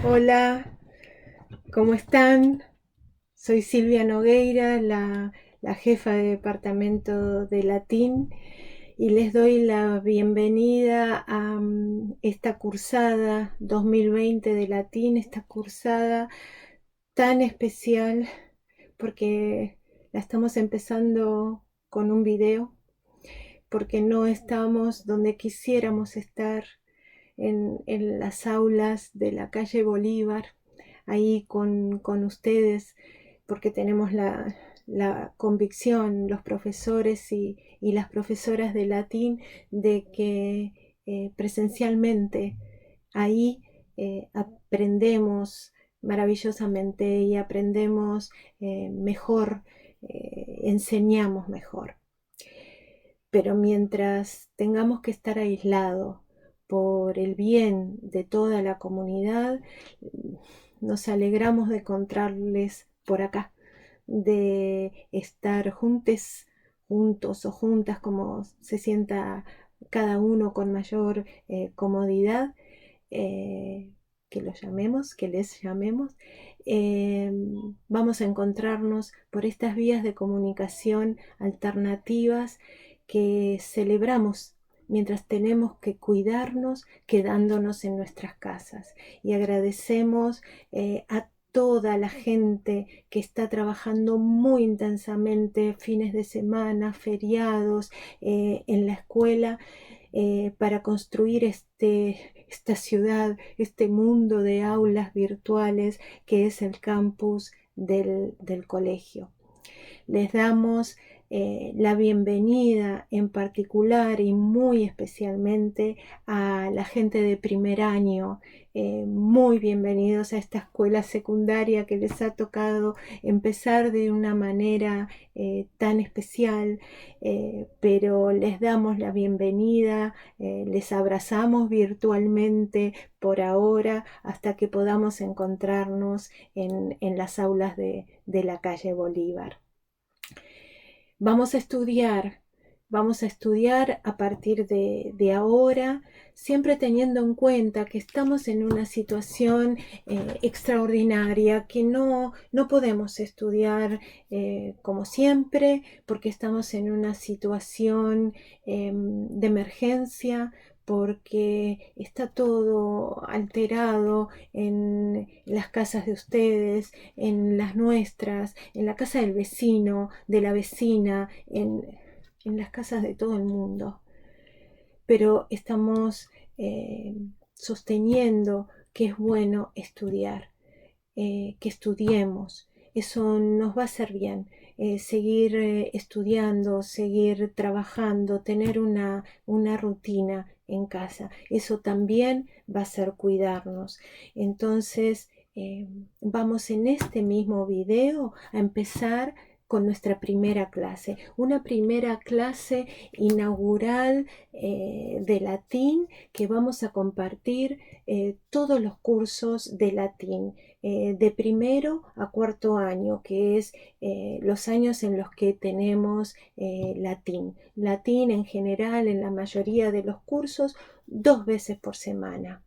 Hola, ¿cómo están? Soy Silvia Nogueira, la jefa de departamento de latín, y les doy la bienvenida a esta cursada 2020 de latín, esta cursada tan especial porque la estamos empezando con un video, porque no estamos donde quisiéramos estar en las aulas de la calle Bolívar, ahí con ustedes, porque tenemos la convicción, los profesores y las profesoras de latín, de que presencialmente ahí aprendemos maravillosamente y aprendemos mejor, enseñamos mejor. Pero mientras tengamos que estar aislados por el bien de toda la comunidad, nos alegramos de encontrarles por acá, de estar juntos o juntas como se sienta cada uno con mayor comodidad, eh, que los llamemos, que les llamemos. eh, Vamos a encontrarnos por estas vías de comunicación alternativas que celebramos mientras tenemos que cuidarnos quedándonos en nuestras casas. Y agradecemos a toda la gente que está trabajando muy intensamente fines de semana, feriados, en la escuela, para construir esta ciudad, este mundo de aulas virtuales que es el campus del colegio. Les damos la bienvenida en particular y muy especialmente a la gente de primer año. Muy bienvenidos a esta escuela secundaria que les ha tocado empezar de una manera tan especial, pero les damos la bienvenida, les abrazamos virtualmente por ahora hasta que podamos encontrarnos en las aulas de la calle Bolívar. Vamos a estudiar, vamos a estudiar a partir de ahora, siempre teniendo en cuenta que estamos en una situación extraordinaria, que no podemos estudiar como siempre, porque estamos en una situación de emergencia, porque está todo alterado en las casas de ustedes, en las nuestras, en la casa del vecino, de la vecina, en las casas de todo el mundo. Pero estamos sosteniendo que es bueno estudiar, que estudiemos. Eso nos va a hacer bien. Seguir estudiando, seguir trabajando, tener una rutina en casa. Eso también va a ser cuidarnos. Entonces, vamos en este mismo video a empezar con nuestra primera clase, una primera clase inaugural de latín que vamos a compartir todos los cursos de latín, de primero a cuarto año, que es los años en los que tenemos latín. Latín en general, en la mayoría de los cursos, 2 veces por semana.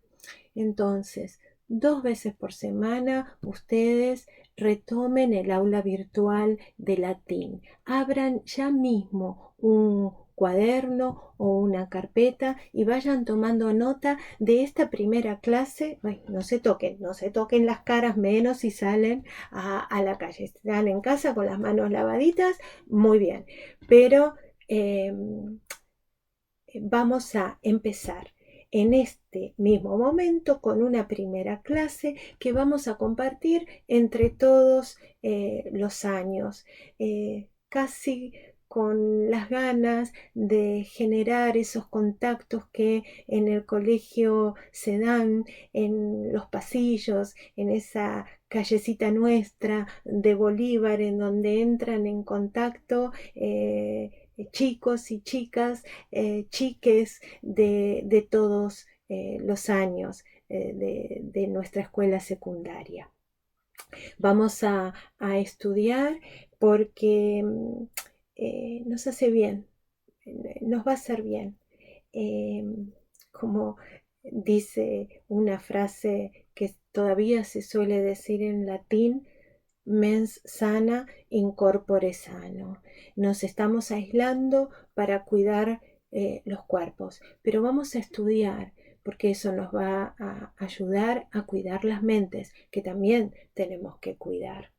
Entonces, 2 veces por semana ustedes retomen el aula virtual de latín. Abran ya mismo un cuaderno o una carpeta y vayan tomando nota de esta primera clase. Ay, no se toquen las caras menos si salen a la calle. Si están en casa con las manos lavaditas, muy bien. Pero eh, vamos a empezar en este mismo momento con una primera clase que vamos a compartir entre todos los años, casi con las ganas de generar esos contactos que en el colegio se dan en los pasillos, en esa callecita nuestra de Bolívar, en donde entran en contacto chicos y chicas, chiques de todos los años de nuestra escuela secundaria. Vamos a estudiar porque nos hace bien, nos va a hacer bien. Eh, Como dice una frase que todavía se suele decir en latín, mens sana in corpore sano. Nos estamos aislando para cuidar los cuerpos, pero vamos a estudiar porque eso nos va a ayudar a cuidar las mentes, que también tenemos que cuidar.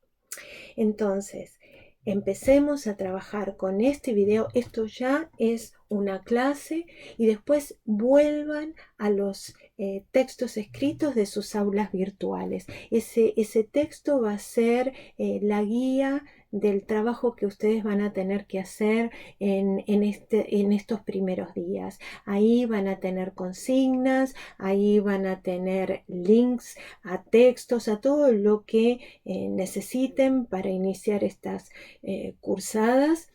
Entonces, empecemos a trabajar con este video. Esto ya es una clase y después vuelvan a los textos escritos de sus aulas virtuales. Ese texto va a ser la guía del trabajo que ustedes van a tener que hacer en estos primeros días. Ahí van a tener consignas, ahí van a tener links a textos, a todo lo que necesiten para iniciar estas cursadas.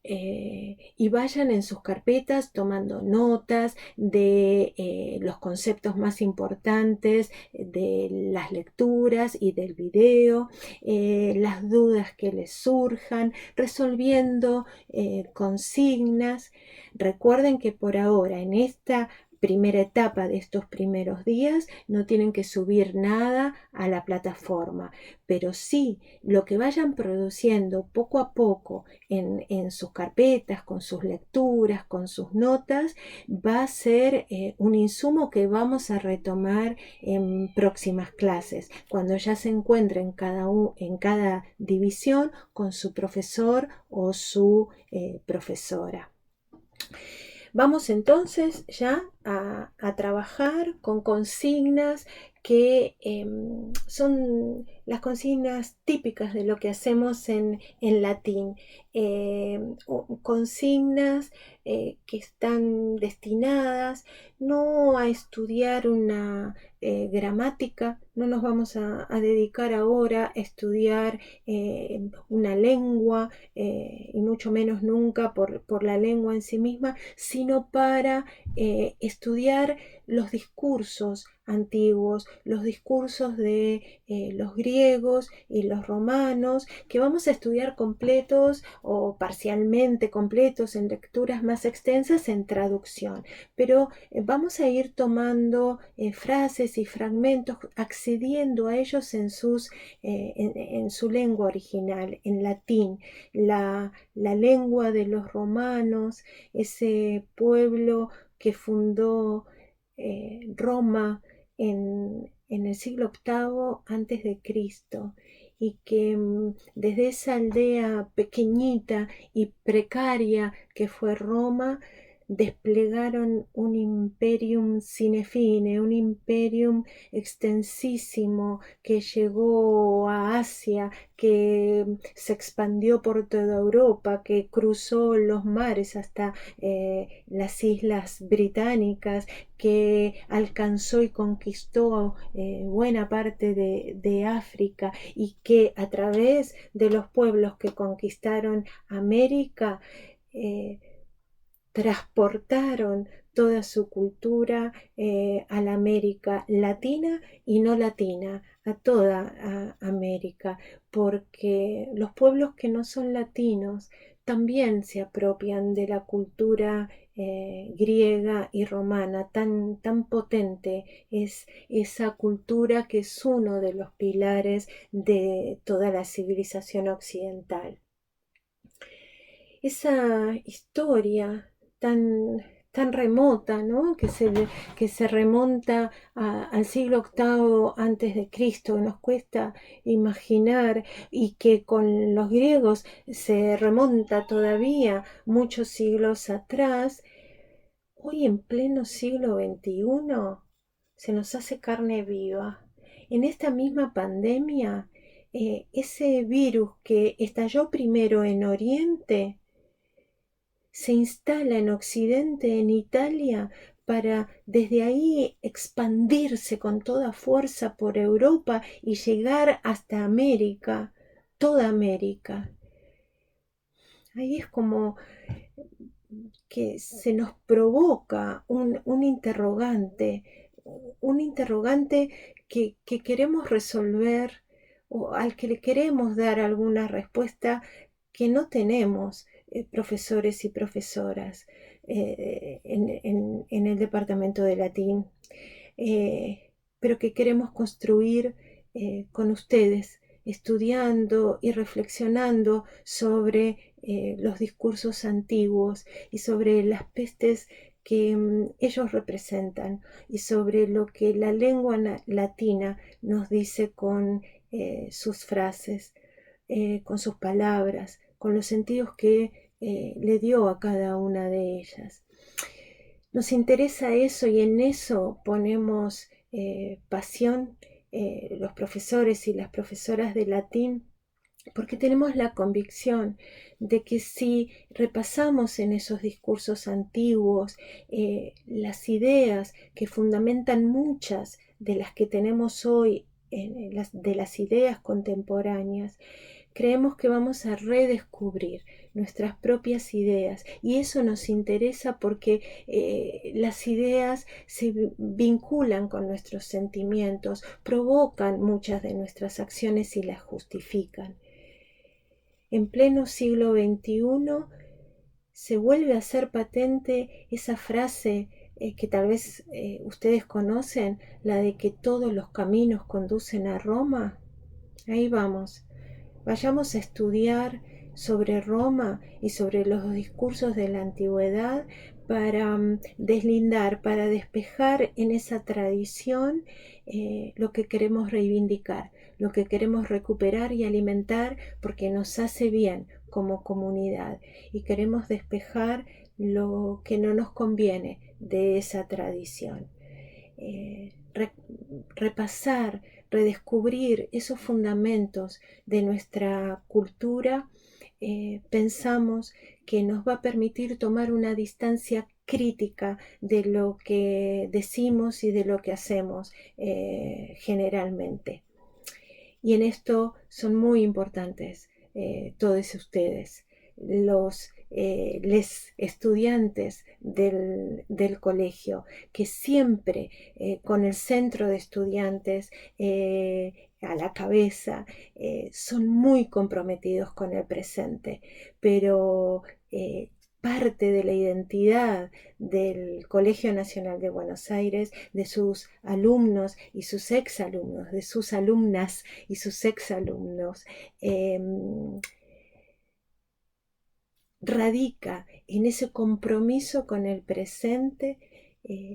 Y vayan en sus carpetas tomando notas de los conceptos más importantes de las lecturas y del video, las dudas que les surjan, resolviendo consignas. Recuerden que por ahora en esta primera etapa de estos primeros días no tienen que subir nada a la plataforma, pero sí lo que vayan produciendo poco a poco en sus carpetas, con sus lecturas, con sus notas, va a ser un insumo que vamos a retomar en próximas clases, cuando ya se encuentren en cada división con su profesor o su profesora. Vamos entonces ya a trabajar con consignas que son las consignas típicas de lo que hacemos en latín. Consignas que están destinadas no a estudiar una gramática, no nos vamos a dedicar ahora a estudiar una lengua, y mucho menos nunca por la lengua en sí misma, sino para estudiar los discursos antiguos, los discursos de los griegos y los romanos, que vamos a estudiar completos o parcialmente completos en lecturas más extensas en traducción, pero vamos a ir tomando frases y fragmentos, accediendo a ellos en su lengua original, en latín, la lengua de los romanos, ese pueblo que fundó Roma en el siglo VIII antes de Cristo, y que desde esa aldea pequeñita y precaria que fue Roma, desplegaron un imperium sine fine, un imperium extensísimo que llegó a Asia, que se expandió por toda Europa, que cruzó los mares hasta las islas británicas, que alcanzó y conquistó buena parte de África, y que a través de los pueblos que conquistaron América transportaron toda su cultura a la América latina y no latina, a toda América, porque los pueblos que no son latinos también se apropian de la cultura griega y romana. Tan potente es esa cultura, que es uno de los pilares de toda la civilización occidental. Esa historia tan remota, ¿no? que se remonta al siglo VIII antes de Cristo, nos cuesta imaginar, y que con los griegos se remonta todavía muchos siglos atrás. Hoy en pleno siglo XXI se nos hace carne viva. En esta misma pandemia, ese virus que estalló primero en Oriente se instala en Occidente, en Italia, para desde ahí expandirse con toda fuerza por Europa y llegar hasta América, toda América. Ahí es como que se nos provoca un interrogante que queremos resolver, o al que le queremos dar alguna respuesta que no tenemos, profesores y profesoras en el departamento de latín. pero que queremos construir con ustedes, estudiando y reflexionando sobre los discursos antiguos y sobre las pestes que ellos representan y sobre lo que la lengua latina nos dice con sus frases, con sus palabras, con los sentidos que le dio a cada una de ellas. Nos interesa eso y en eso ponemos pasión los profesores y las profesoras de latín, porque tenemos la convicción de que si repasamos en esos discursos antiguos las ideas que fundamentan muchas de las que tenemos hoy, de las ideas contemporáneas, creemos que vamos a redescubrir nuestras propias ideas y eso nos interesa porque las ideas se vinculan con nuestros sentimientos, provocan muchas de nuestras acciones y las justifican. En pleno siglo XXI se vuelve a hacer patente esa frase que tal vez ustedes conocen, la de que todos los caminos conducen a Roma. Ahí vamos. Vayamos a estudiar sobre Roma y sobre los discursos de la antigüedad para deslindar, para despejar en esa tradición lo que queremos reivindicar, lo que queremos recuperar y alimentar porque nos hace bien como comunidad y queremos despejar lo que no nos conviene de esa tradición. Repasar, redescubrir esos fundamentos de nuestra cultura, pensamos que nos va a permitir tomar una distancia crítica de lo que decimos y de lo que hacemos generalmente. Y en esto son muy importantes todos ustedes, les estudiantes del colegio, que siempre con el centro de estudiantes a la cabeza, son muy comprometidos con el presente, pero parte de la identidad del Colegio Nacional de Buenos Aires, de sus alumnos y sus exalumnos, de sus alumnas y sus exalumnos, radica en ese compromiso con el presente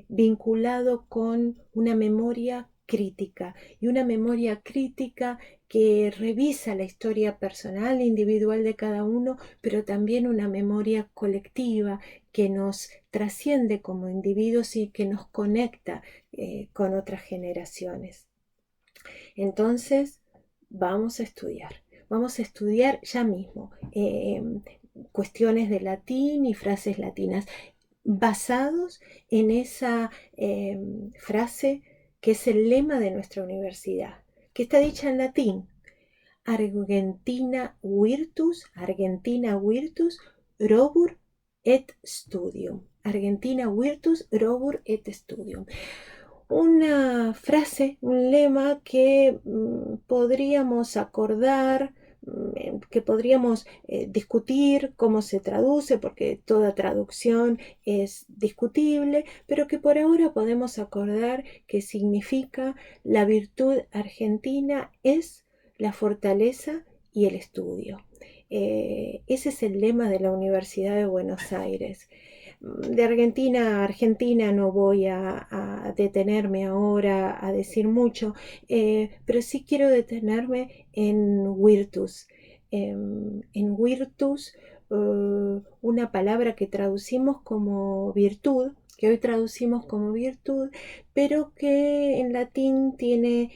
vinculado con una memoria crítica y una memoria crítica que revisa la historia personal e individual de cada uno, pero también una memoria colectiva que nos trasciende como individuos y que nos conecta con otras generaciones. Entonces, vamos a estudiar ya mismo cuestiones de latín y frases latinas basados en esa frase que es el lema de nuestra universidad, que está dicha en latín: Argentina virtus, robur et studium. Argentina virtus, robur et studium. Una frase, un lema que podríamos acordar, que podríamos discutir cómo se traduce, porque toda traducción es discutible, pero que por ahora podemos acordar que significa: la virtud argentina es la fortaleza y el estudio. Ese es el lema de la Universidad de Buenos Aires. De Argentina a Argentina no voy a detenerme ahora a decir mucho, pero sí quiero detenerme en virtus. En virtus, una palabra que traducimos como virtud, que hoy traducimos como virtud, pero que en latín tiene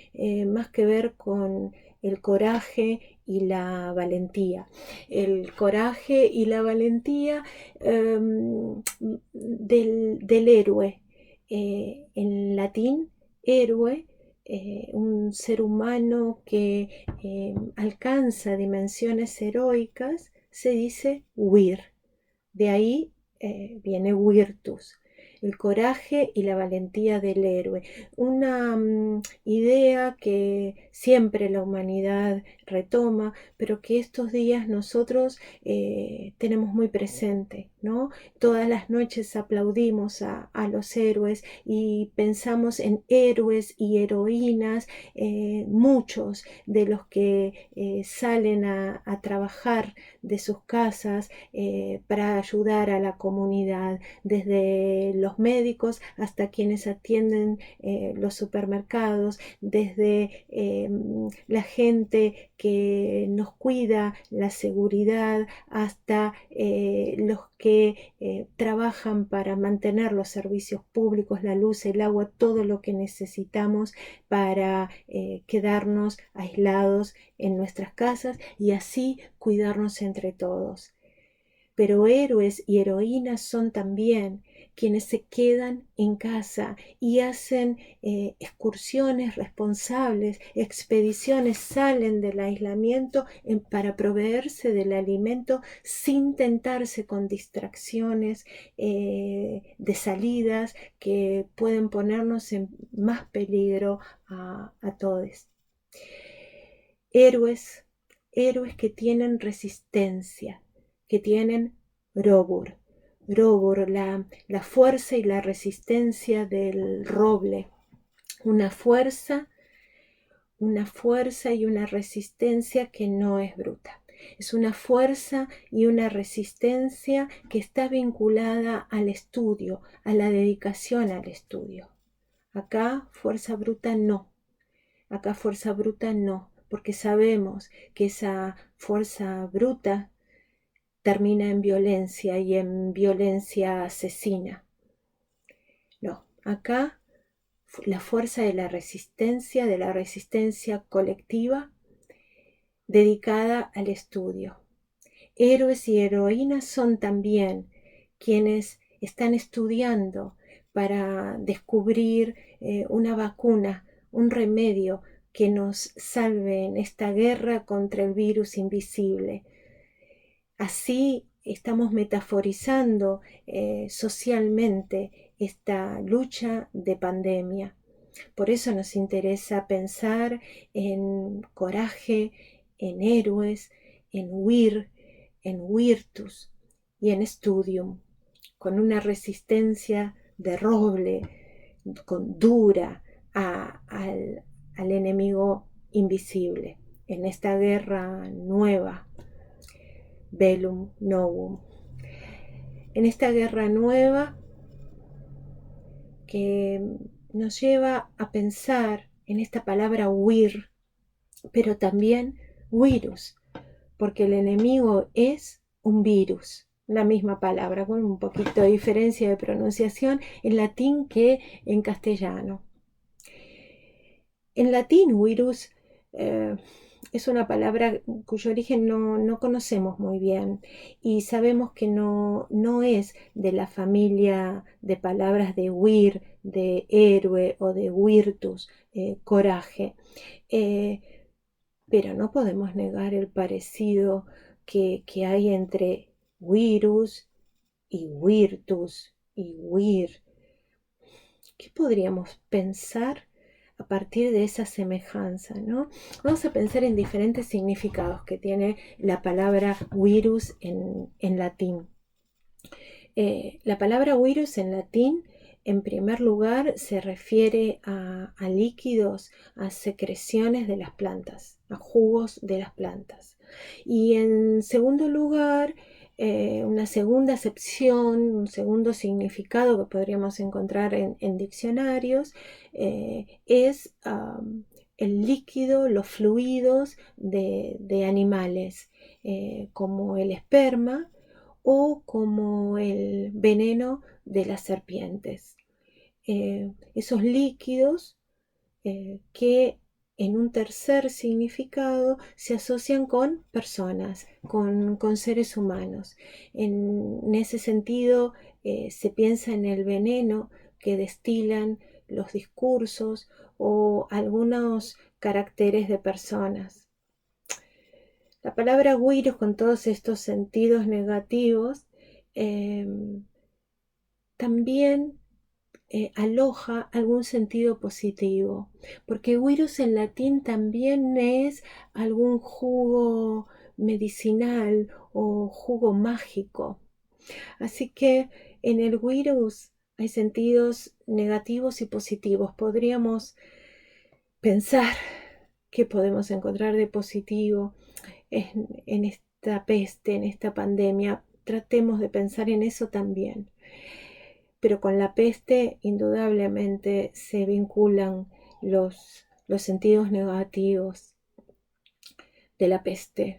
más que ver con el coraje y la valentía. El coraje y la valentía del héroe. En latín, héroe, un ser humano que alcanza dimensiones heroicas, se dice vir. De ahí viene virtus, el coraje y la valentía del héroe. Una idea que siempre la humanidad retoma, pero que estos días nosotros tenemos muy presente. ¿no? Todas las noches aplaudimos a los héroes y pensamos en héroes y heroínas, muchos de los que salen a trabajar de sus casas para ayudar a la comunidad, desde los médicos hasta quienes atienden los supermercados, desde la gente que nos cuida la seguridad, hasta los que trabajan para mantener los servicios públicos, la luz, el agua, todo lo que necesitamos para quedarnos aislados en nuestras casas y así cuidarnos entre todos. Pero héroes y heroínas son también quienes se quedan en casa y hacen excursiones responsables, expediciones, salen del aislamiento para proveerse del alimento sin tentarse con distracciones de salidas que pueden ponernos en más peligro a todos. Héroes, héroes que tienen resistencia, que tienen Robur, la fuerza y la resistencia del roble, una fuerza y una resistencia que no es bruta. Es una fuerza y una resistencia que está vinculada al estudio, a la dedicación al estudio. Acá fuerza bruta no, porque sabemos que esa fuerza bruta termina en violencia y en violencia asesina. No, acá la fuerza de la resistencia colectiva dedicada al estudio. Héroes y heroínas son también quienes están estudiando para descubrir una vacuna, un remedio que nos salve en esta guerra contra el virus invisible. Así estamos metaforizando socialmente esta lucha de pandemia. Por eso nos interesa pensar en coraje, en héroes, en vir, en virtus y en studium, con una resistencia de roble, con dura al enemigo invisible en esta guerra nueva. Bellum novum. En esta guerra nueva que nos lleva a pensar en esta palabra huir, pero también virus, porque el enemigo es un virus, la misma palabra, con un poquito de diferencia de pronunciación en latín que en castellano. En latín, virus es una palabra cuyo origen no conocemos muy bien y sabemos que no es de la familia de palabras de vir, de héroe o de virtus, coraje. Pero no podemos negar el parecido que hay entre virus y virtus y vir. ¿Qué podríamos pensar a partir de esa semejanza, ¿no? Vamos a pensar en diferentes significados que tiene la palabra virus en latín. La palabra virus en latín, en primer lugar, se refiere a líquidos, a secreciones de las plantas, a jugos de las plantas. Y en segundo lugar, una segunda acepción, un segundo significado que podríamos encontrar en diccionarios, es el líquido, los fluidos de animales, como el esperma o como el veneno de las serpientes. Esos líquidos que en un tercer significado se asocian con personas, con seres humanos. En ese sentido se piensa en el veneno que destilan los discursos o algunos caracteres de personas. La palabra virus, con todos estos sentidos negativos, también aloja algún sentido positivo, porque virus en latín también es algún jugo medicinal o jugo mágico. Así que en el virus hay sentidos negativos y positivos. Podríamos pensar qué podemos encontrar de positivo en esta peste, en esta pandemia. Tratemos de pensar en eso también. Pero con la peste indudablemente se vinculan los sentidos negativos de la peste.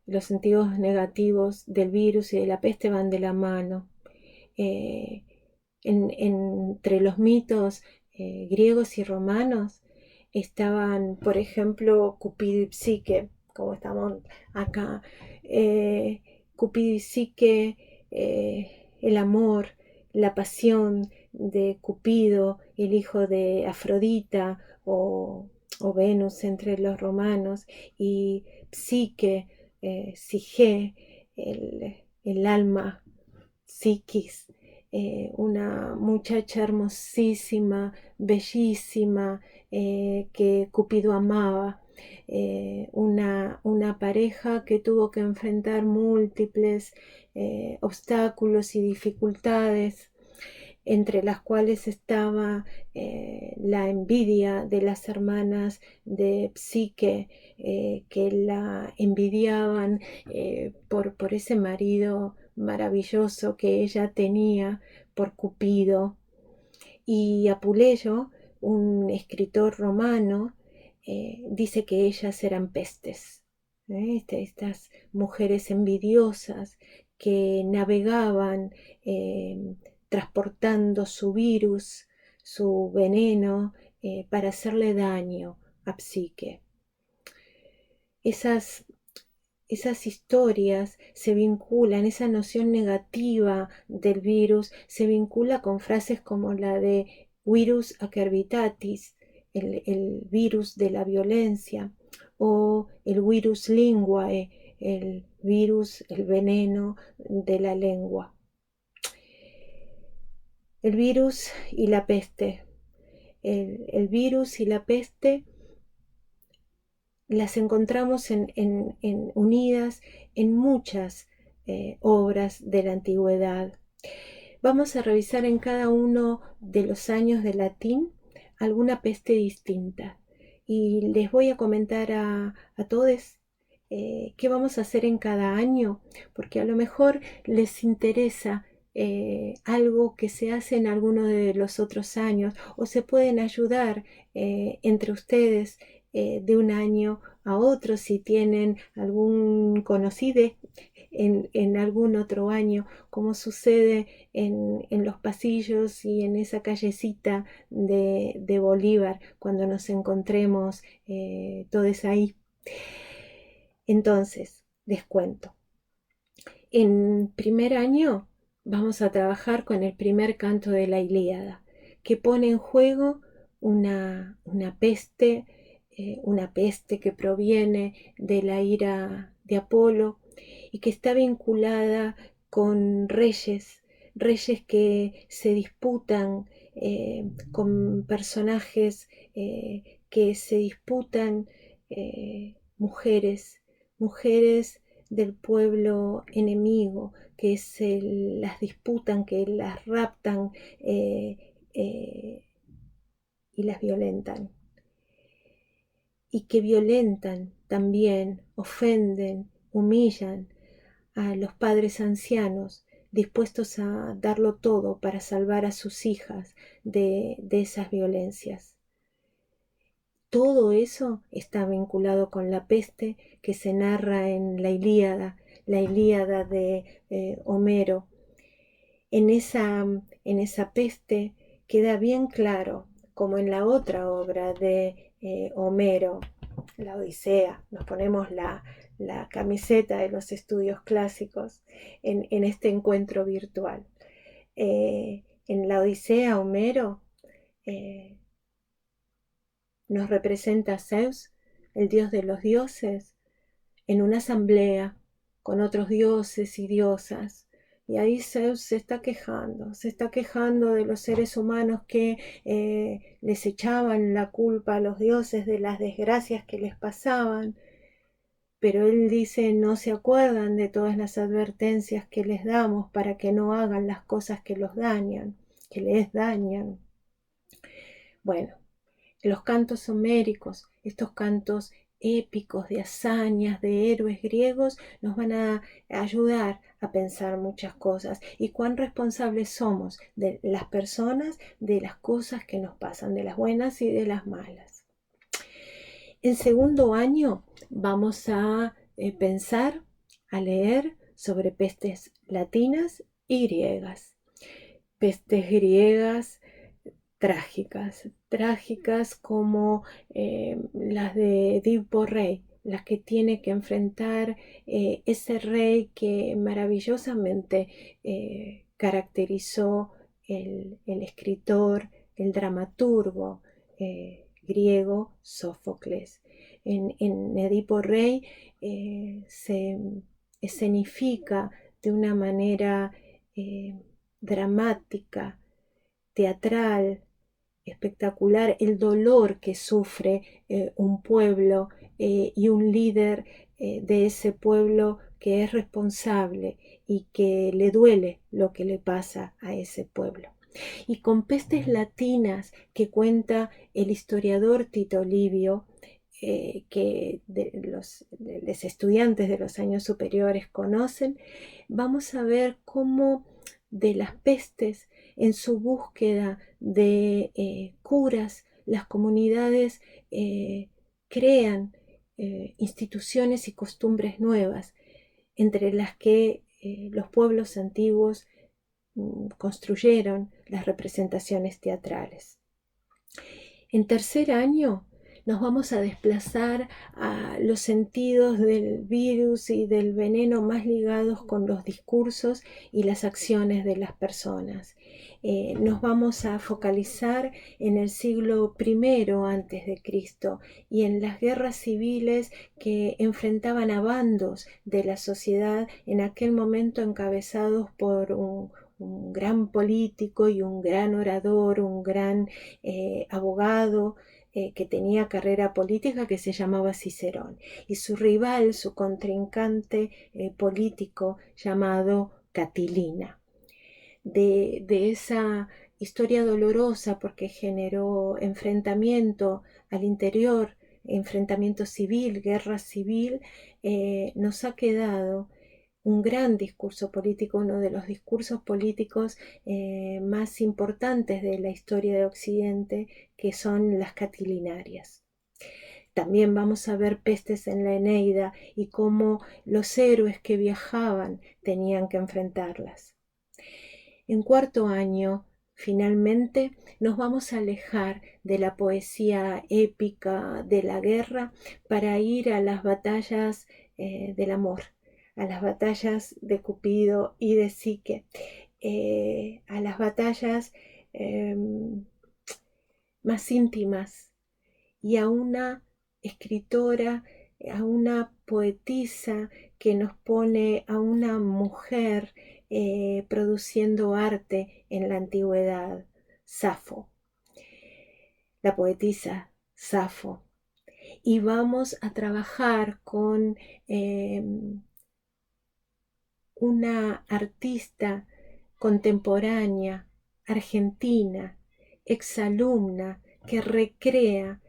Los sentidos negativos del virus y de la peste van de la mano. Eh, Entre los mitos griegos y romanos estaban, por ejemplo, Cupido y Psique, como estamos acá. Cupido y Psique, el amor, la pasión de Cupido, el hijo de Afrodita o Venus entre los romanos, y Psique, Sige, el alma, Psiquis, una muchacha hermosísima, bellísima, que Cupido amaba, una pareja que tuvo que enfrentar múltiples obstáculos y dificultades, entre las cuales estaba la envidia de las hermanas de Psique, que la envidiaban por ese marido maravilloso que ella tenía, por Cupido. Y Apuleyo, un escritor romano, dice que ellas eran pestes, estas mujeres envidiosas que navegaban transportando su virus, su veneno, para hacerle daño a Psique. Esas historias se vinculan, esa noción negativa del virus se vincula con frases como la de virus acerbitatis, el virus de la violencia, o el virus linguae, el virus, el veneno de la lengua. El virus y la peste. El virus y la peste las encontramos unidas en muchas obras de la antigüedad. Vamos a revisar en cada uno de los años de latín alguna peste distinta. Y les voy a comentar a todos qué vamos a hacer en cada año, porque a lo mejor les interesa algo que se hace en alguno de los otros años, o se pueden ayudar entre ustedes de un año a otro si tienen algún conocido en algún otro año, como sucede en los pasillos y en esa callecita de Bolívar cuando nos encontremos todos ahí. Entonces, les cuento. En primer año vamos a trabajar con el primer canto de la Ilíada, que pone en juego una peste que proviene de la ira de Apolo y que está vinculada con reyes que se disputan, con personajes que se disputan, mujeres del pueblo enemigo, que las disputan, que las raptan y las violentan. Y que violentan también, ofenden, humillan a los padres ancianos, dispuestos a darlo todo para salvar a sus hijas de esas violencias. Todo eso está vinculado con la peste que se narra en la Ilíada de Homero. En esa peste queda bien claro, como en la otra obra de Homero, la Odisea. Nos ponemos la camiseta de los estudios clásicos en este encuentro virtual. En la Odisea, Homero nos representa a Zeus, el dios de los dioses, en una asamblea con otros dioses y diosas. Y ahí Zeus se está quejando de los seres humanos que les echaban la culpa a los dioses de las desgracias que les pasaban. pero él dice, no se acuerdan de todas las advertencias que les damos para que no hagan las cosas que los dañan, que les dañan. Bueno, los cantos homéricos, estos cantos épicos de hazañas, de héroes griegos, nos van a ayudar a pensar muchas cosas y cuán responsables somos de las personas, de las cosas que nos pasan, de las buenas y de las malas. En segundo año vamos a pensar, a leer sobre pestes latinas y griegas. Pestes griegas trágicas como las de Edipo Rey, las que tiene que enfrentar ese rey que maravillosamente caracterizó el escritor, el dramaturgo griego Sófocles. En Edipo Rey se escenifica de una manera dramática, teatral, espectacular, el dolor que sufre un pueblo y un líder de ese pueblo que es responsable y que le duele lo que le pasa a ese pueblo. Y con pestes latinas que cuenta el historiador Tito Livio, que los estudiantes de los años superiores conocen, vamos a ver cómo de las pestes, en su búsqueda de curas, las comunidades crean instituciones y costumbres nuevas, entre las que los pueblos antiguos construyeron las representaciones teatrales. En tercer año nos vamos a desplazar a los sentidos del virus y del veneno más ligados con los discursos y las acciones de las personas. Nos vamos a focalizar en el siglo I antes de Cristo y en las guerras civiles que enfrentaban a bandos de la sociedad en aquel momento encabezados por un gran político y un gran orador, un gran abogado que tenía carrera política, que se llamaba Cicerón, y su rival, su contrincante político llamado Catilina. De esa historia dolorosa, porque generó enfrentamiento al interior, enfrentamiento civil, guerra civil, nos ha quedado un gran discurso político, uno de los discursos políticos más importantes de la historia de Occidente, que son las catilinarias. También vamos a ver pestes en la Eneida y cómo los héroes que viajaban tenían que enfrentarlas. En cuarto año, finalmente, nos vamos a alejar de la poesía épica de la guerra para ir a las batallas del amor, a las batallas de Cupido y de Psique, a las batallas más íntimas y a una escritora, a una poetisa que nos pone a una mujer produciendo arte en la antigüedad, Safo, la poetisa Safo. Y vamos a trabajar con una artista contemporánea, argentina, exalumna, que recrea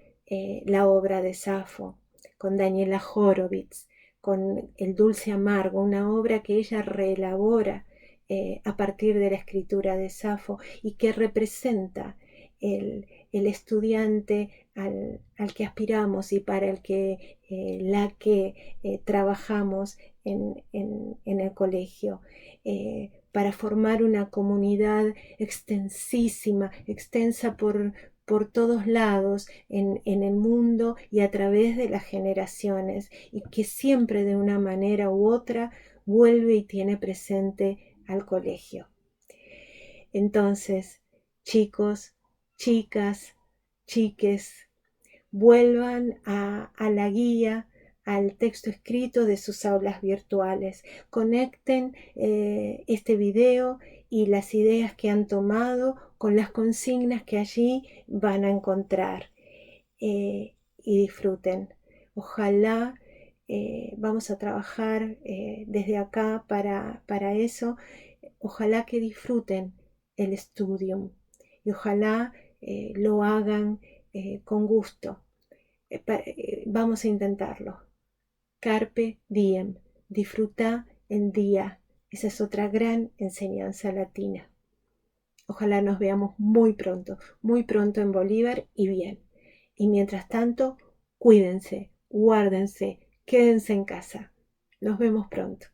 la obra de Safo, con Daniela Horowitz, con El dulce amargo, una obra que ella reelabora a partir de la escritura de Safo y que representa el estudiante al que aspiramos y para el que la que trabajamos en el colegio, para formar una comunidad extensísima, extensa por todos lados en el mundo y a través de las generaciones, y que siempre de una manera u otra vuelve y tiene presente al colegio. Entonces, chicos, chicas, chiques, vuelvan a la guía, al texto escrito de sus aulas virtuales. Conecten este video y las ideas que han tomado con las consignas que allí van a encontrar y disfruten. Ojalá vamos a trabajar desde acá para eso. Ojalá que disfruten el Studium y ojalá lo hagan con gusto. Vamos a intentarlo. Carpe diem, disfruta el día. Esa es otra gran enseñanza latina. Ojalá nos veamos muy pronto en Bolívar y bien. Y mientras tanto, cuídense, guárdense, quédense en casa. Nos vemos pronto.